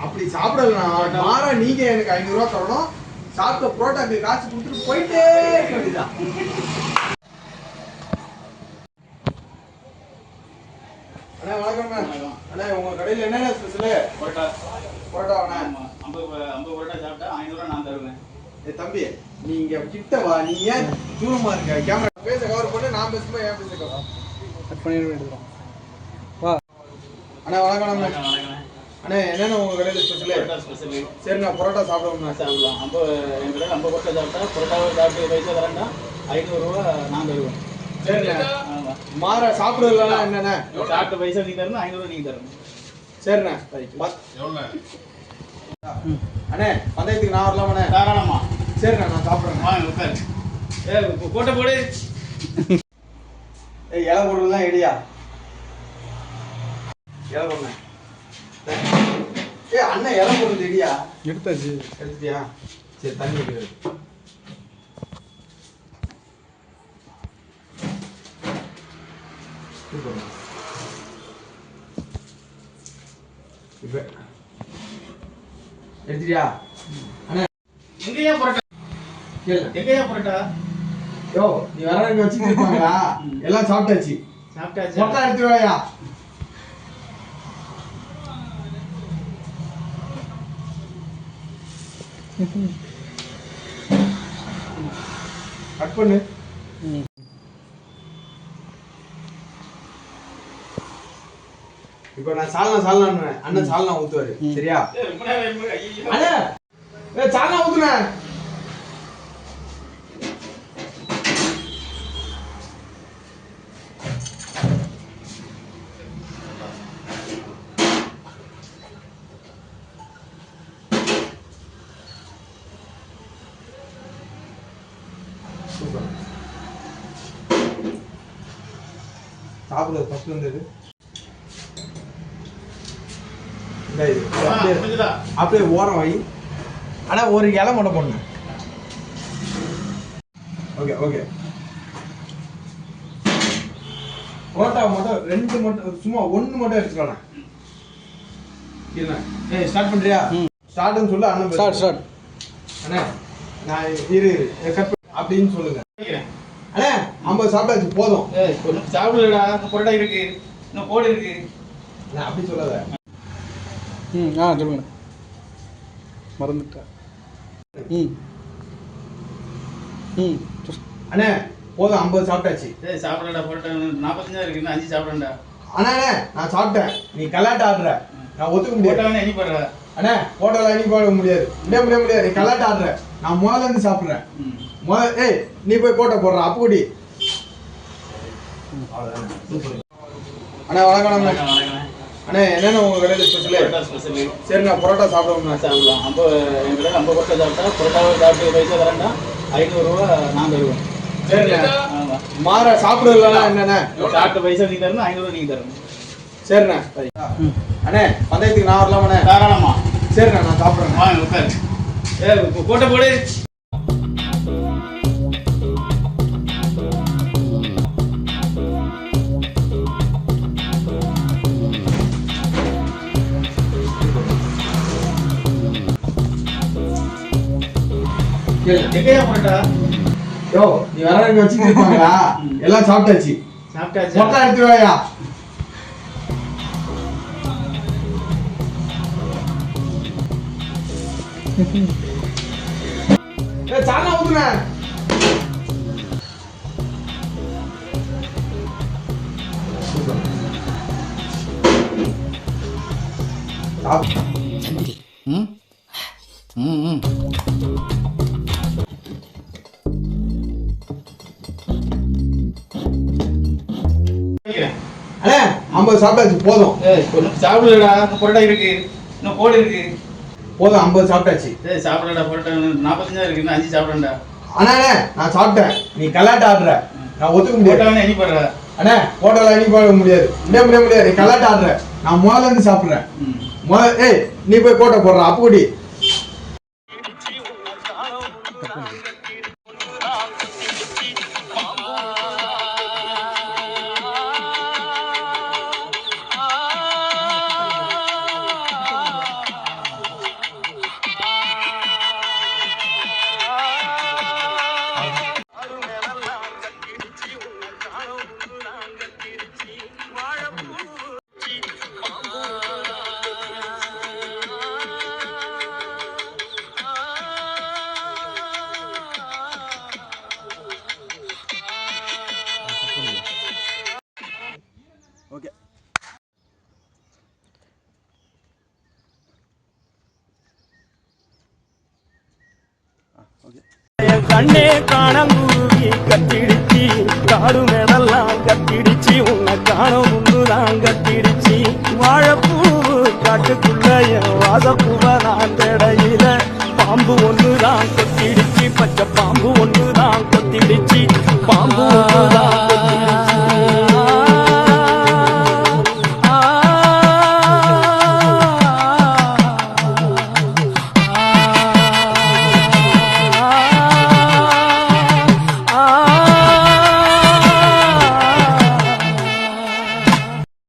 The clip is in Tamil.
அப்படி சாப்பிடலாம் மாறா நீங்க எனக்கு 500 ரூபாய் தரணும். சாப்பிட்ட புரோட்டாக்கு காசு கொடுத்துட்டு போயிட்டே இருக்க வேண்டியதான். அண்ணா வணக்கம். அண்ணா உங்க கடையில் என்னென்ன ஸ்பெஷலு? புரோட்டா. புரோட்டாண்ணா 50 புரோட்டா சாப்பிட்டா 500 ரூபாய் நான் தருவேன். தம்பி நீங்க கிட்ட வா, நீ ஏன் தூரமா இருக்க? கேமரா பேச கவர் பண்ணு, நான் பேசும்போது ஏன் பேச கவர் கட் பண்ணிட்டு எடுக்கிறோம். வா அண்ணா வணக்கம். அண்ணா என்னென்ன உங்க கடையில் ஸ்பெஷலு? சரிண்ணா புரோட்டா சாப்பிடுவோம்ண்ணா. சாப்பிடலாம். என் கடையில் 50 புரோட்டா சாப்பிட்டா புரோட்டாவை சாப்பிட்டு பைசா தரேன்டா 500 ரூபா நான் தருவேன். சரிண்ணா. மாற சாப்பிடுறதுலாம் என்னண்ணா? சாப்பிட்ட பைசா நீ தரணும், 500 ரூபா நீங்க தரணும். சரிண்ணா. அண்ணே பந்தயத்துக்கு நான் வரலாமாண்ணே? தாராளமா. சரிண்ணா நான் சாப்பிட்றேன். வாங்க உட்காரு. கோட்டை போடு. இலை போடுறதுலாம் எடியா இலை போடுறேன். அண்ணன் இலை போடுறது எடியா எடுத்தாச்சு. எடுத்துட்டியா? சரி தண்ணி வைக்கிறது. இப்போ எடுத்துட்டியா? அண்ணா எங்கேயா புரோட்டா? எங்கேயா புரோட்டா? யோ நீ வர வச்சுட்டு இருப்பாங்களா? எல்லாம் சாப்பிட்டாச்சு. சாப்பிட்டாச்சு. மொத்தம் எடுத்து வாயா. கட் பண்ணு. இப்போ நான் சால்னா அண்ணன் சால்னா ஊத்துவாரு. சரியா? அண்ணா சால்னா ஊத்துன. சாப்பிடுறது ஃபர்ஸ்ட் வந்தது அப்படியே ஓரம் வை. ஆனா ஒரு இலை மட்டும் போடணும். Okay okay. புரோட்டா மட்டும் 2 மட்டும் சும்மா 1 மட்டும் எடுத்துக்கலாம். ஸ்டார்ட் பண்றியா? ஸ்டார்ட்னு சொல்லு. அண்ணன் ஸ்டார்ட். அண்ணா நான் இரு கட் அப்படின்னு சொல்லுங்க. அண்ணா 50 சாப்பிட்டாச்சு போதும். சாப்பிடலடா, புரோட்டா இருக்கு, இன்னும் கோடு இருக்கு. நான் அப்படி சொல்லாத. சொல்லுங்க. மறந்துட்டேன். அண்ணே போதும் 50 சாப்பிட்டாச்சு. சாப்பிடலடா, புரோட்டா 45 இருக்கு, இன்னும் 5 சாப்பிடண்டா. அண்ணா நான் சாப்பிட்டேன். நீ கலாட்ட ஆடுற, நான் ஒத்துக்க முடியாது. எண்ணி போடுற அண்ணே ஹோட்டல்ல எண்ணி போட முடியாது. முடியாது. நீ கலாட்ட ஆடுற, நான் முதல்ல இருந்து சாப்பிடுறேன். நீ போய் கோட்டை போடுற அப்புடி. அண்ணா வணக்கம். அண்ணா என்னென்ன உங்க கடையில் ஸ்பெஷலு? சரிண்ணா புரோட்டா சாப்பிடுவோம்ண்ணா. சாப்பிடலாம். என் கடையில் 50 புரோட்டா சாப்பிட்டா புரோட்டாவை சாப்பிட்டு பைசா தரேன்டா 500 ரூபா நான் தருவேன். சரிண்ணா. மாற சாப்பிடுறதுலாம் என்னண்ணா? சாப்பிட்ட பைசா நீ தரணும், 500 ரூபா நீங்க தரணும். சரிண்ணா. அண்ணே பந்தயத்துக்கு நான் வரலாமாண்ணே? தாராளமா. சரிண்ணா நான் சாப்பிட்றேன். வாங்க உட்காரு. கோட்டை போடு. எங்கேயா புரோட்டா? யோ நீ வர வச்சுட்டு இருப்பாங்களா? எல்லாம் சாப்பிட்டாச்சு. சாப்பிட்டாச்சு. மொத்தம் எடுத்து வாயா. சால்னா ஊத்துன. அண்ணா 50 சாப்பிட்டாச்சு போதும். சாப்பிடலடா, புரோட்டா இருக்கு, இன்னும் கோடு இருக்கு. போதும் 50 சாப்பிட்டாச்சு. சாப்பிடலடா, புரோட்டா 45 இருக்கு, இன்னும் 5 சாப்பிடண்டா. அண்ணா நான் சாப்பிட்டேன். நீ கலாட்ட ஆடுற, நான் ஒத்துக்க முடியாது. எண்ணி போடுற. அண்ணா ஹோட்டல்ல எண்ணி போட முடியாது. முடியாது. நீ கலாட்ட ஆடுற, நான் முதல்ல இருந்து சாப்பிடுறேன். நீ போய் கோட்டை போடுற அப்புடி. கண்ணே காணங்குருவி கத்திடுச்சு காடு மேலெல்லாம் கத்திடுச்சு உன்னை காணும் முன்னுதான் கத்திடுச்சு வாழைப்பூ காட்டுக்குள்ள என் வாசப்பூவை நான் தேடையில பாம்பு ஒண்ணுதான் கொத்திடுச்சு பச்சை